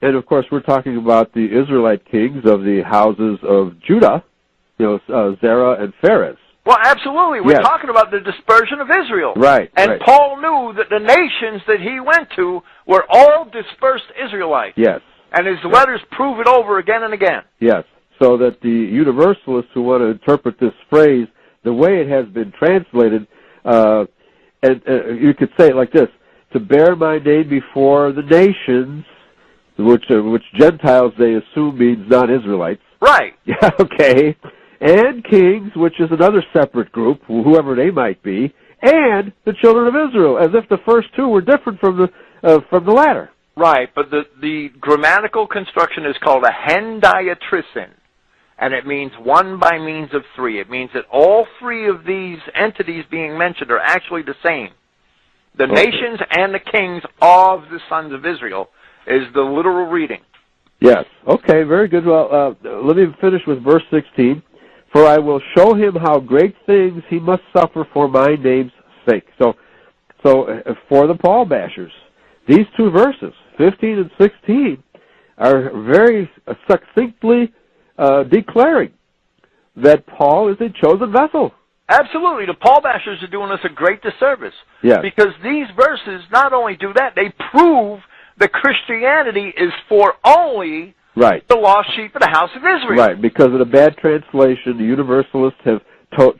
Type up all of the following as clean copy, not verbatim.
And, of course, we're talking about the Israelite kings of the houses of Judah, Zerah and Pharez. Well, absolutely. We're talking about the dispersion of Israel. Right. And Paul knew that the nations that he went to were all dispersed Israelites. Yes. And his letters prove it over again and again. Yes. So that the universalists who want to interpret this phrase the way it has been translated, and you could say it like this: to bear my name before the nations, which Gentiles they assume means non-Israelites. Right. Yeah. Okay. And kings, which is another separate group, whoever they might be, and the children of Israel, as if the first two were different from the latter. Right, but the grammatical construction is called a hendiatrisin, and it means one by means of three. It means that all three of these entities being mentioned are actually the same. The nations and the kings of the sons of Israel is the literal reading. Yes. Okay, very good. Well, let me finish with verse 16. For I will show him how great things he must suffer for my name's sake. So for the Paul bashers, these two verses, 15 and 16, are very succinctly declaring that Paul is a chosen vessel. Absolutely. The Paul bashers are doing us a great disservice. Yes. Because these verses not only do that, they prove that Christianity is for only the lost sheep of the house of Israel. Right, because of the bad translation, the Universalists have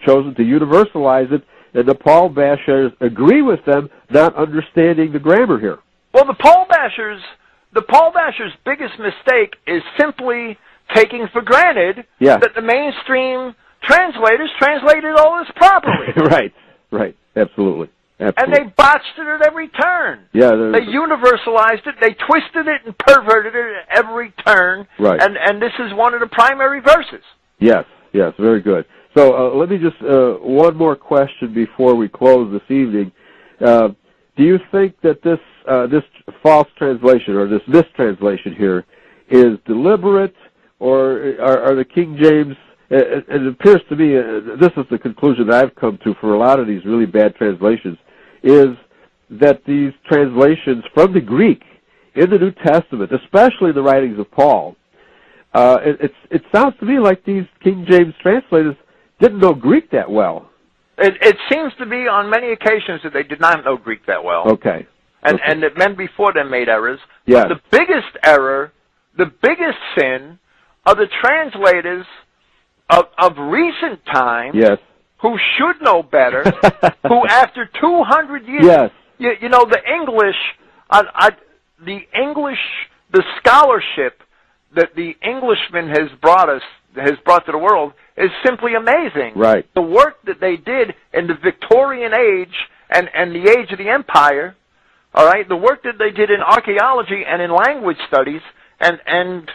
chosen to universalize it, and the Paul bashers agree with them, not understanding the grammar here. Well, the Paul bashers' biggest mistake is simply taking for granted that the mainstream translators translated all this properly. Right, absolutely. And they botched it at every turn. Yeah, they universalized it, they twisted it and perverted it at every turn. Right. And this is one of the primary verses. Yes, very good. So let me just, one more question before we close this evening. Do you think that this false translation or this mistranslation here is deliberate, or are the King James, it appears to me, this is the conclusion that I've come to for a lot of these really bad translations, is that these translations from the Greek in the New Testament, especially the writings of Paul, it sounds to me like these King James translators didn't know Greek that well. It seems to be on many occasions that they did not know Greek that well. Okay. And that men before them made errors. Yes. But the biggest error, the biggest sin of the translators of recent times, who should know better, who after 200 years, you know, the English, the scholarship that the Englishman has brought to the world is simply amazing. Right. The work that they did in the Victorian age and the age of the Empire, all right, the work that they did in archaeology and in language studies, and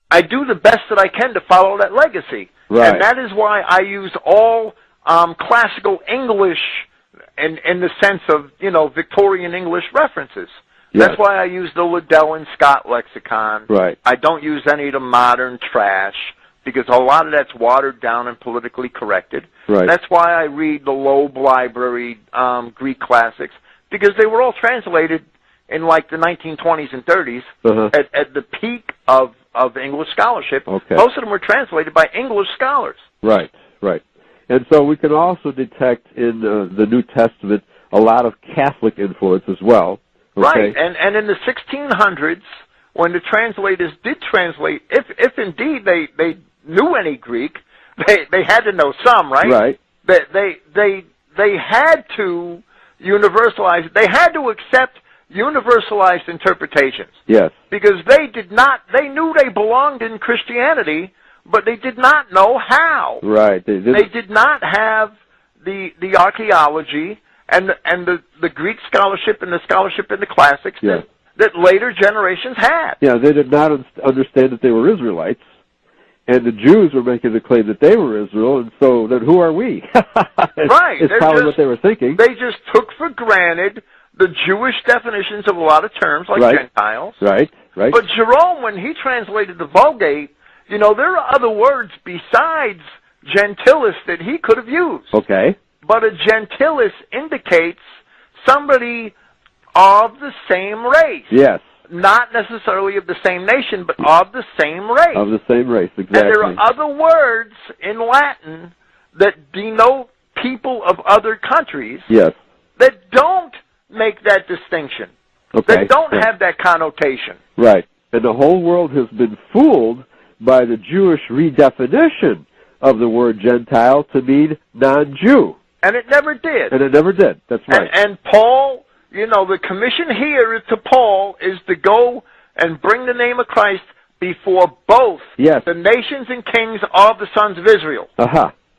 I do the best that I can to follow that legacy. Right. And that is why I use all classical English in the sense of, you know, Victorian English references. Yes. That's why I use the Liddell and Scott lexicon. Right. I don't use any of the modern trash, because a lot of that's watered down and politically corrected. Right. That's why I read the Loeb Library Greek classics, because they were all translated in like the 1920s and 30s at the peak of English scholarship. Okay. Most of them were translated by English scholars. Right. And so we can also detect in the New Testament a lot of Catholic influence as well. Okay. Right, and in the 1600s, when the translators did translate, if indeed they knew any Greek, they had to know some, right? Right. They had to universalize. They had to accept universalized interpretations. Yes. Because they knew they belonged in Christianity, but they did not know how. Right. They did not have the archaeology and the Greek scholarship and the scholarship in the classics that later generations had. Yeah, they did not understand that they were Israelites, and the Jews were making the claim that they were Israel, and so then who are we? Right. It's probably what they were thinking. They just took for granted the Jewish definitions of a lot of terms, like Gentiles. Right. But Jerome, when he translated the Vulgate, you know, there are other words besides gentilis that he could have used. Okay. But a gentilis indicates somebody of the same race. Yes. Not necessarily of the same nation, but of the same race. Of the same race, exactly. And there are other words in Latin that denote people of other countries that don't make that distinction, that don't have that connotation. Right. And the whole world has been fooled by the Jewish redefinition of the word Gentile to mean non-Jew. And it never did. And it never did. That's right. And Paul, you know, the commission here to Paul is to go and bring the name of Christ before both the nations and kings of the sons of Israel.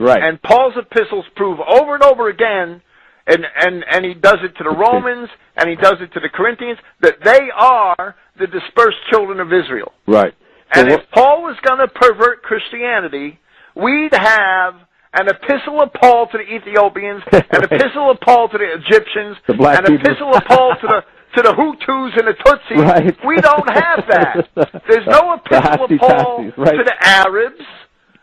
Right. And Paul's epistles prove over and over again, and he does it to the Romans, and he does it to the Corinthians, that they are the dispersed children of Israel. Right. And if Paul was going to pervert Christianity, we'd have an epistle of Paul to the Ethiopians, an epistle of Paul to the Egyptians, an epistle of Paul to the Hutus and the Tutsis. Right. We don't have that. There's no epistle of Paul to the Arabs.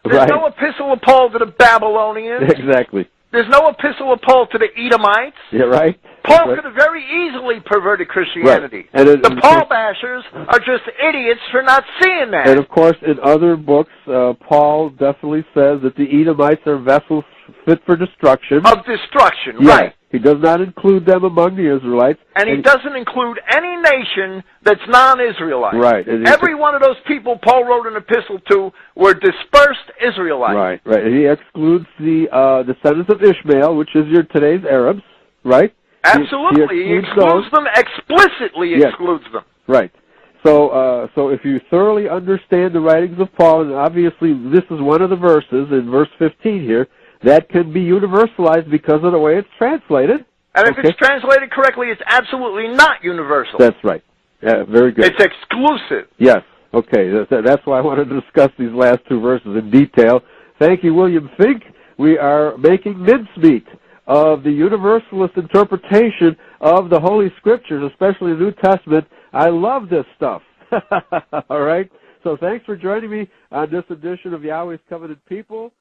There's no epistle of Paul to the Babylonians. Exactly. There's no epistle of Paul to the Edomites. Yeah, right. Paul could have very easily perverted Christianity. Right. And the Paul bashers are just idiots for not seeing that. And of course, in other books, Paul definitely says that the Edomites are vessels fit for destruction. Of destruction, yes. Right. He does not include them among the Israelites. And he doesn't include any nation that's non-Israelite. Right. Every one of those people Paul wrote an epistle to were dispersed Israelites. Right, right. And he excludes the descendants of Ishmael, which is your today's Arabs, right? Absolutely. He excludes them, explicitly excludes them. Right. So if you thoroughly understand the writings of Paul, and obviously this is one of the verses in verse 15 here, that can be universalized because of the way it's translated. And if it's translated correctly, it's absolutely not universal. That's right. Yeah, very good. It's exclusive. Yes. Okay. That's why I wanted to discuss these last two verses in detail. Thank you, William Fink. We are making mincemeat of the universalist interpretation of the Holy Scriptures, especially the New Testament. I love this stuff. All right? So thanks for joining me on this edition of Yahweh's Covenant People.